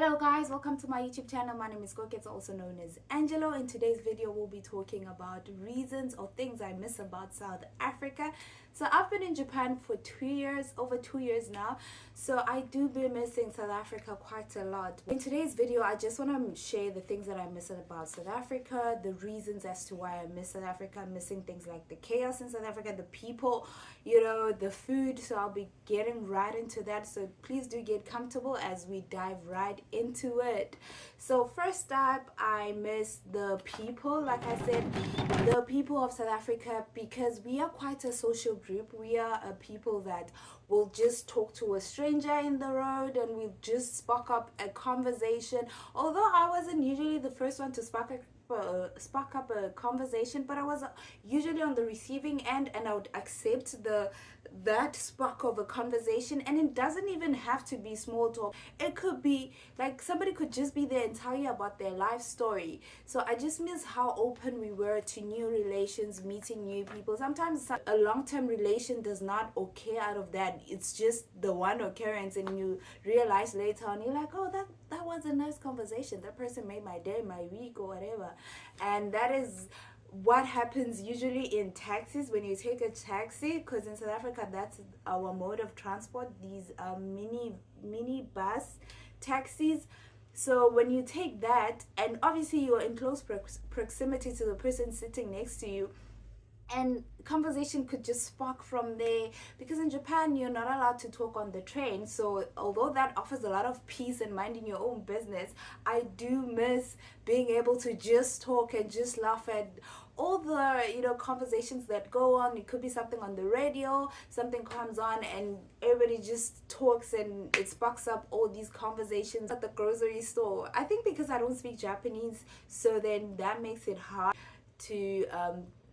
Hello guys, welcome to my YouTube channel. My name is Kokets, also known as Angelo. In today's video, we'll be talking about reasons or things I miss about South Africa. So I've been in Japan for 2 years, over 2 years now. So I do be missing South Africa quite a lot. In today's video, I just want to share the things that I miss about South Africa, the reasons as to why I miss South Africa. I'm missing things like the chaos in South Africa, the people, the food. So I'll be getting right into that. So please do get comfortable as we dive right into it. So first up, I miss the people. Like I said, the people of South Africa, because we are quite a social group. We are a people that will just talk to a stranger in the road and we'll just spark up a conversation. Although I wasn't usually the first one to spark up a conversation, but I was usually on the receiving end, and I would accept that spark of a conversation. And it doesn't even have to be small talk. It could be like somebody could just be there and tell you about their life story. So I just miss how open we were to new relations, meeting new people. Sometimes a long-term relation does not occur out of that. It's just the one occurrence, and you realize later on, you're like, oh, that was a nice conversation. That person made my day, my week, or whatever. And that is what happens usually in taxis when you take a taxi, because in South Africa that's our mode of transport, these mini bus taxis. So when you take that, and obviously you're in close proximity to the person sitting next to you, and conversation could just spark from there, because in Japan you're not allowed to talk on the train. So although that offers a lot of peace and minding your own business, I do miss being able to just talk and just laugh at all the conversations that go on. It could be something on the radio, something comes on and everybody just talks, and it sparks up all these conversations at the grocery store. I think because I don't speak Japanese, so then that makes it hard to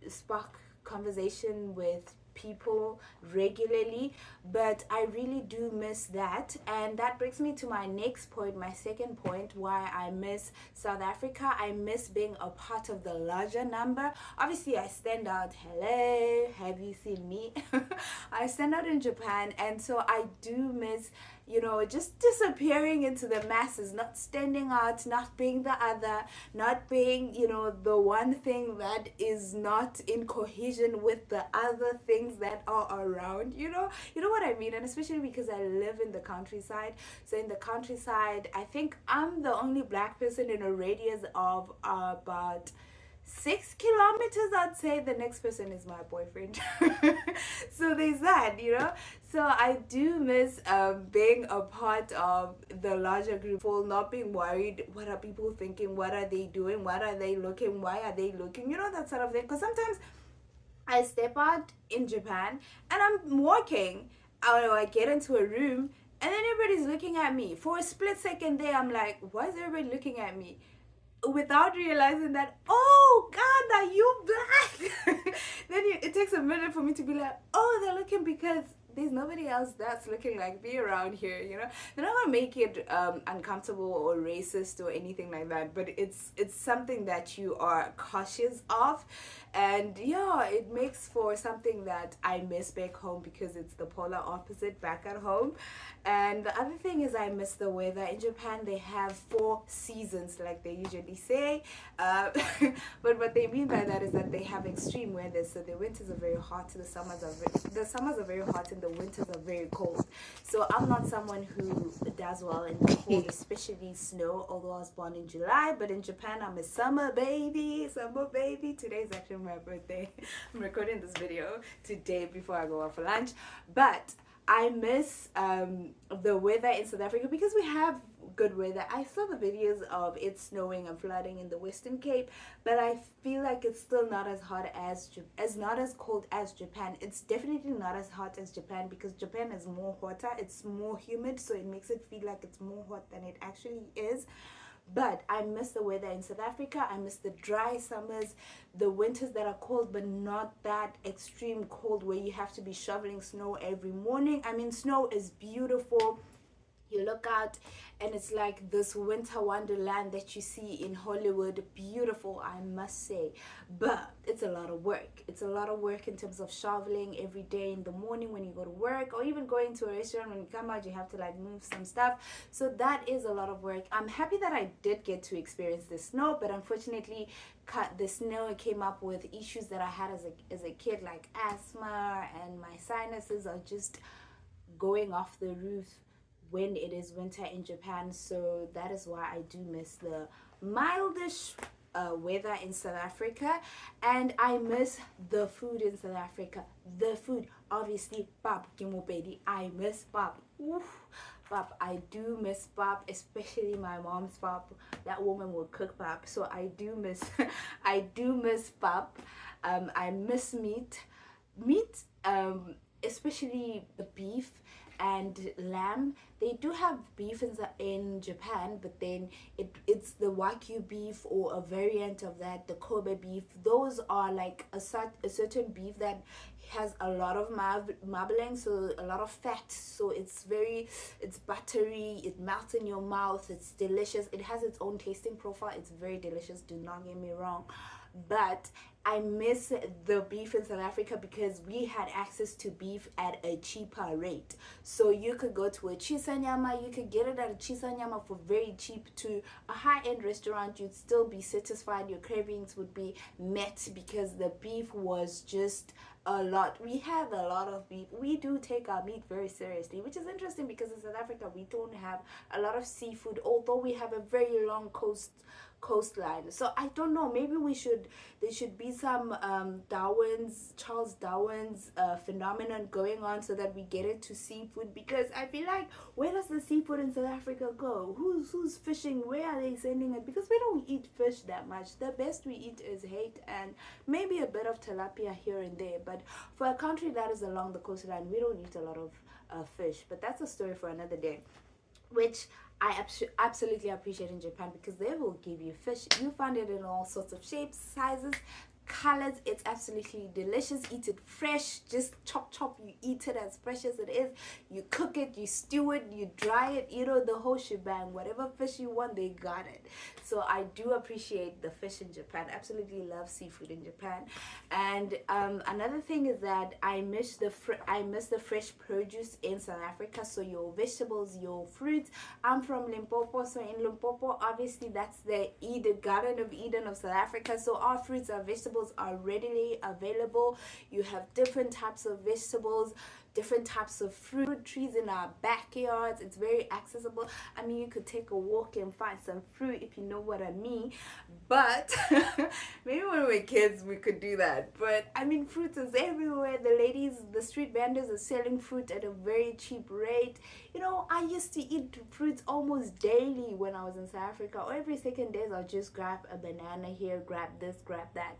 spark conversation with people regularly. But I really do miss that, and that brings me to my next point, my second point, why I miss South Africa. I miss being a part of the larger number. Obviously I stand out. Hello, have you seen me? I stand out in Japan, and so I do miss just disappearing into the masses, not standing out, not being the other, not being the one thing that is not in cohesion with the other things that are around. You know what I mean? And especially because I live in the countryside. So in the countryside, I think I'm the only black person in a radius of about 6 kilometers. I'd say the next person is my boyfriend. So there's that. So I do miss being a part of the larger group, for not being worried what are people thinking, what are they doing, what are they looking, why are they looking, that sort of thing. Because sometimes I step out in Japan and I'm walking, I get into a room and then everybody's looking at me. For a split second there, I'm like, why is everybody looking at me? Without realizing that, oh God, are you black? Then it takes a minute for me to be like, oh, they're looking because there's nobody else that's looking like me around here. They're not gonna make it uncomfortable or racist or anything like that, but it's something that you are cautious of. And yeah, it makes for something that I miss back home, because it's the polar opposite back at home. And the other thing is, I miss the weather. In Japan they have 4 seasons, like they usually say, but what they mean by that is that they have extreme weather. So the winters are very hot, the summers are very hot, and the winters are very cold. So I'm not someone who does well in the cold, especially snow, although I was born in July. But in Japan I'm a summer baby. Today is actually my birthday. I'm recording this video today before I go out for lunch. But I miss the weather in South Africa, because we have good weather. I saw the videos of it snowing and flooding in the Western Cape, but I feel like it's still not as hot not as cold as Japan. It's definitely not as hot as Japan, because Japan is more hotter, it's more humid, so it makes it feel like it's more hot than it actually is. But I miss the weather in South Africa. I miss the dry summers, the winters that are cold, but not that extreme cold where you have to be shoveling snow every morning. I mean, snow is beautiful. You look out and it's like this winter wonderland that you see in Hollywood. Beautiful, I must say, but it's a lot of work. It's a lot of work in terms of shoveling every day in the morning when you go to work, or even going to a restaurant. When you come out, you have to like move some stuff, so that is a lot of work. I'm happy that I did get to experience the snow, but unfortunately the snow came up with issues that I had as a kid, like asthma, and my sinuses are just going off the roof when it is winter in Japan. So that is why I do miss the mildish weather in South Africa, and I miss the food in South Africa. The food, obviously, pap kimopedi. I miss pap. Oof. Pap, I do miss pap, especially my mom's pap. That woman will cook pap, so I do miss, I do miss pap. I miss meat, especially the beef and lamb. They do have beef in Japan, but then it's the Wagyu beef or a variant of that, the Kobe beef. Those are like a certain beef that has a lot of marbling, so a lot of fat. So it's buttery, it melts in your mouth, it's delicious. It has its own tasting profile. It's very delicious, do not get me wrong. But I miss the beef in South Africa because we had access to beef at a cheaper rate. So you could go to a Chisanyama, you could get it at a Chisanyama for very cheap, to a high-end restaurant. You'd still be satisfied, your cravings would be met because the beef was just a lot. We have a lot of beef. We do take our meat very seriously, which is interesting because in South Africa we don't have a lot of seafood, although we have a very long coastline. So I don't know, maybe there should be some Charles Darwin's phenomenon going on, so that we get into seafood, because I feel like, where does the seafood in South Africa go? Who's fishing? Where are they sending it? Because we don't eat fish that much. The best we eat is hake and maybe a bit of tilapia here and there. But for a country that is along the coastline, we don't eat a lot of fish. But that's a story for another day, which I absolutely appreciate in Japan, because they will give you fish. You find it in all sorts of shapes, sizes, colors. It's absolutely delicious. Eat it fresh, just chop, you eat it as fresh as it is. You cook it, you stew it, you dry it, the whole shebang. Whatever fish you want, they got it. So I do appreciate the fish in Japan. Absolutely love seafood in Japan. And another thing is that I miss the fresh produce in South Africa. So your vegetables, your fruits. I'm from Limpopo, so in Limpopo, obviously that's the Garden of Eden of South Africa. So our fruits, our vegetables are readily available. You have different types of vegetables, different types of fruit trees in our backyards. It's very accessible. I mean, you could take a walk and find some fruit, if you know what I mean. But maybe when we were kids we could do that. But I mean, fruit is everywhere. The street vendors are selling fruit at a very cheap rate. I used to eat fruits almost daily when I was in South Africa, or every second day I'll just grab a banana here, grab this, grab that,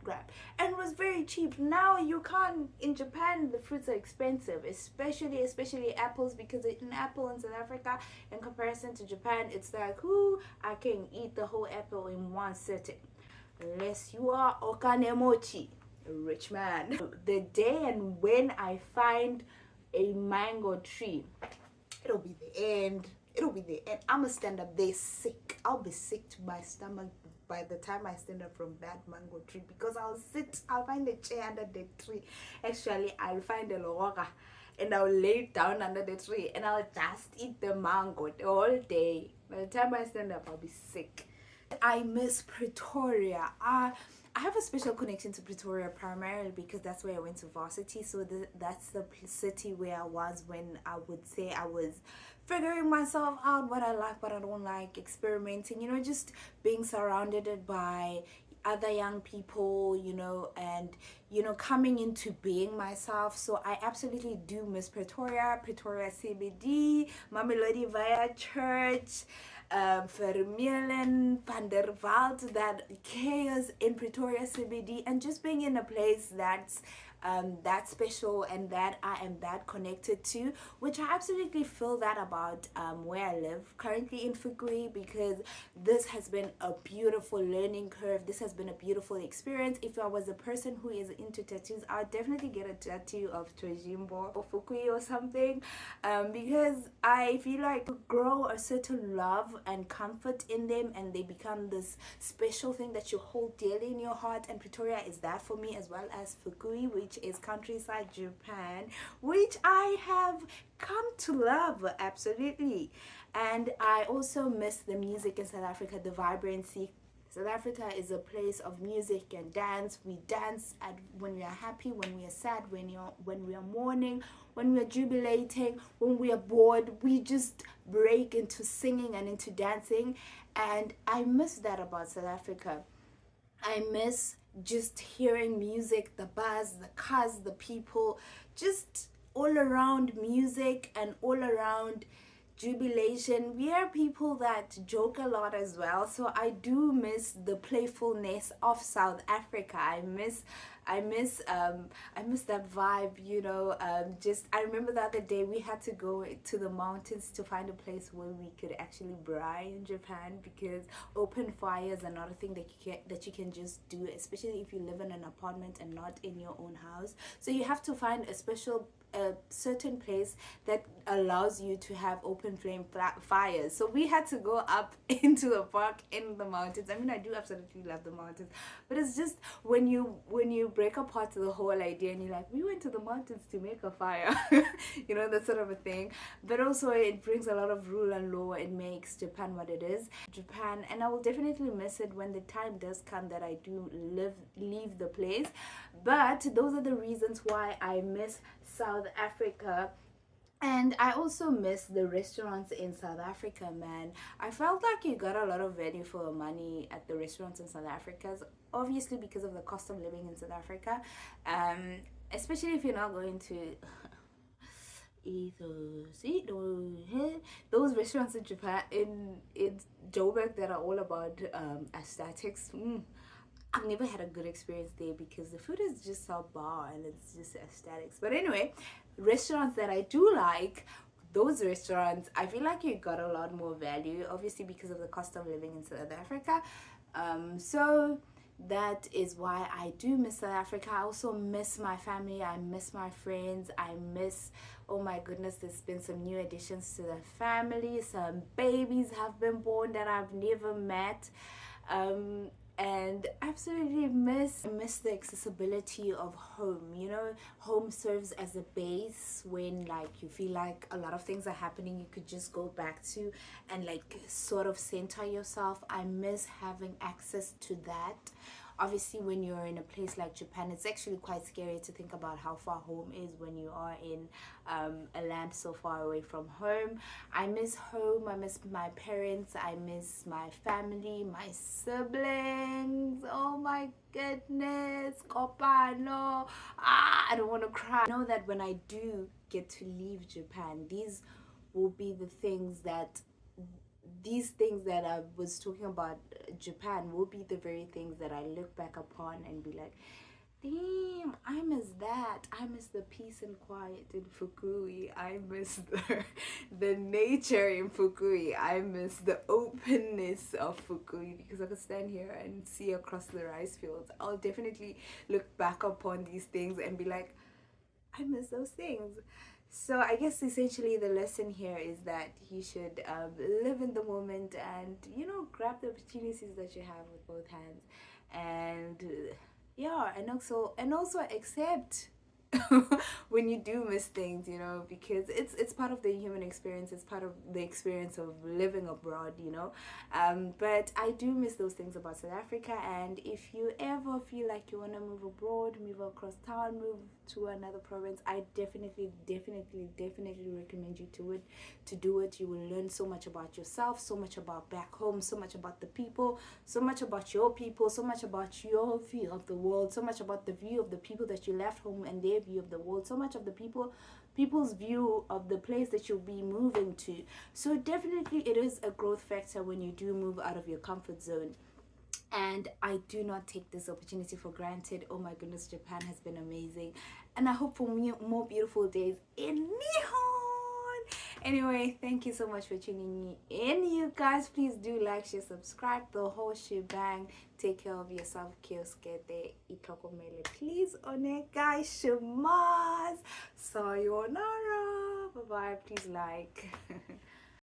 and it was very cheap. Now you can't. In Japan, the fruits are expensive, especially apples, because an apple in South Africa, in comparison to Japan, it's like, I can eat the whole apple in one sitting, unless you are okanemochi, a rich man. The day and when I find a mango tree, it'll be the end. I'm gonna stand up there sick. I'll be sick to my stomach by the time I stand up from that mango tree, because I'll find a chair under the tree. Actually, I'll find a lora and I'll lay down under the tree and I'll just eat the mango the whole day. By the time I stand up, I'll be sick. I miss Pretoria. I have a special connection to Pretoria, primarily because that's where I went to varsity. So that's the city where I was when I would say I was figuring myself out, what I like, what I don't like, experimenting, just being surrounded by other young people, and coming into being myself. So I absolutely do miss Pretoria CBD, Mamelodi via church, Vermeulen, Van der Walt, that chaos in Pretoria CBD, and just being in a place that's that special and that I am that connected to, which I absolutely feel that about where I live currently in Fukui, because this has been a beautiful learning curve. This has been a beautiful experience. If I was a person who is into tattoos, I'd definitely get a tattoo of Tojimbo or Fukui or something, because I feel like you grow a certain love and comfort in them, and they become this special thing that you hold dearly in your heart. And Pretoria is that for me, as well as Fukui, which is countryside Japan, which I have come to love absolutely. And I also miss the music in South Africa, the vibrancy. South Africa is a place of music and dance. We dance at when we are happy, when we are sad, when we are mourning, when we are jubilating, when we are bored. We just break into singing and into dancing. And I miss that about South Africa. I miss just hearing music, the buzz, the cars, the people, just all around music and all around jubilation. We are people that joke a lot as well, so I do miss the playfulness of South Africa. I miss that vibe, just I remember the other day we had to go to the mountains to find a place where we could actually braai in Japan, because open fires are not a thing that you can just do, especially if you live in an apartment and not in your own house. So you have to find a certain place that allows you to have open flame fires. So we had to go up into a park in the mountains. I mean, I do absolutely love the mountains, but it's just when you break apart the whole idea and you're like, we went to the mountains to make a fire, that sort of a thing. But also it brings a lot of rule and law. It makes Japan what it is, Japan. And I will definitely miss it when the time does come that I do leave the place. But those are the reasons why I miss South Africa. And I also miss the restaurants in South Africa, man. I felt like you got a lot of value for money at the restaurants in South Africa, obviously because of the cost of living in South Africa, especially if you're not going to those restaurants in Japan, in Joburg, that are all about aesthetics. I've never had a good experience there because the food is just subpar and it's just aesthetics. But anyway, restaurants that I do like, those restaurants, I feel like you got a lot more value, obviously because of the cost of living in South Africa. So that is why I do miss South Africa. I also miss my family. I miss my friends. Oh my goodness, there's been some new additions to the family. Some babies have been born that I've never met. And absolutely miss the accessibility of home. Home serves as a base when you feel like a lot of things are happening, you could just go back to and sort of center yourself. I miss having access to that. Obviously, when you're in a place like Japan, it's actually quite scary to think about how far home is when you are in a land so far away from home. I miss home. I miss my parents. I miss my family, my siblings. Oh my goodness. Kopano. I don't want to cry. I know that when I do get to leave Japan, these things that I was talking about Japan will be the very things that I look back upon and be like, damn, I miss that. I miss the peace and quiet in Fukui. I miss the nature in Fukui. I miss the openness of Fukui, because I could stand here and see across the rice fields. I'll definitely look back upon these things and be like, I miss those things. So I guess essentially the lesson here is that you should live in the moment and grab the opportunities that you have with both hands, and and also accept when you do miss things, because it's part of the human experience. It's part of the experience of living abroad, but I do miss those things about South Africa. And if you ever feel like you want to move abroad, move across town, move to another province, I definitely recommend you to do it. You will learn so much about yourself, so much about back home, so much about the people, so much about your people, so much about your view of the world, so much about the view of the people that you left home and their view of the world, so much of the people's view of the place that you'll be moving to. So definitely it is a growth factor when you do move out of your comfort zone. and I do not take this opportunity for granted. Oh my goodness, Japan has been amazing, and I hope for more beautiful days in Nihon. Anyway, thank you so much for tuning me in, you guys. Please do like, share, subscribe, the whole shebang. Take care of yourself. Kyoskete itokomele. Please, onegai shimasu. Sayonara. Bye bye. Please like.